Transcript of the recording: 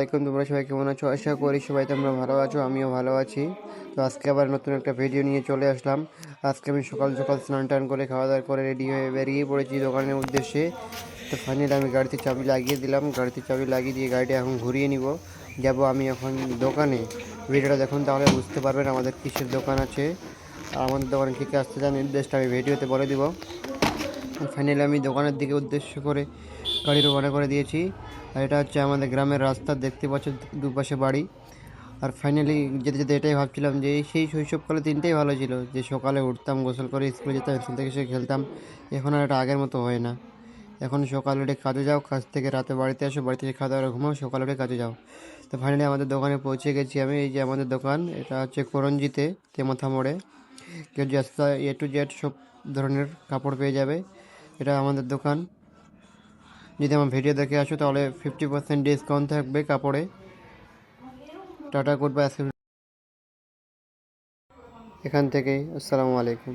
আসসালামাইকুম, তোমরা সবাই কেমন আছো? আশা করি সবাই তোমরা ভালো আছো, আমিও ভালো আছি। তো আজকে আবার নতুন একটা ভিডিও নিয়ে চলে আসলাম। আজকে আমি সকাল সকাল স্নান টান করে খাওয়া দাওয়া করে রেডি হয়ে বেরিয়ে পড়েছি দোকানের উদ্দেশ্যে। তো ফাইনালি আমি গাড়িতে চাবি লাগিয়ে দিলাম, গাড়িতে চাবি লাগিয়ে দিয়ে গাড়িটা এখন ঘুরিয়ে নিব। যাব আমি এখন দোকানে। ভিডিওটা দেখুন তাহলে বুঝতে পারবেন আমাদের কিসের দোকান আছে আর আমাদের দোকানে কী কী আসতে চান, নির্দেশটা আমি ভিডিওতে বলে দিব। ফাইনালি আমি দোকানের দিকে উদ্দেশ্য করে গাড়ি রওনা করে দিয়েছি। আর এটা হচ্ছে আমাদের গ্রামের রাস্তা, দেখতে পাচ্ছ দুপাশে বাড়ি। আর ফাইনালি যেতে যেতে এটাই ভাবছিলাম যে সেই শৈশবকালে দিনটাই ভালো ছিল, যে সকালে উঠতাম, গোসল করে স্কুলে যেতাম, স্কুল থেকে এসে খেলতাম। এখন আর এটা আগের মতো হয় না। এখন সকালে উঠে কাজে যাও, কাজ থেকে রাতে বাড়িতে আসো, বাড়ি থেকে খাওয়া দাওয়া ঘুমাও, সকালে উঠে কাজে যাও। তো ফাইনালি আমাদের দোকানে পৌঁছে গেছি আমি। এই যে আমাদের দোকান, এটা হচ্ছে করঞ্জিতে, তেমাথা মোড়ে। কেউ জাস্তা A to Z সব ধরনের কাপড় পেয়ে যাবে। এটা আমাদের দোকান। যদি আমার ভিডিও দেখে আসো তাহলে 50% ডিসকাউন্ট থাকবে কাপড়ে। টাটা, গুড বাই আজকে এখান থেকে। আসসালামু আলাইকুম।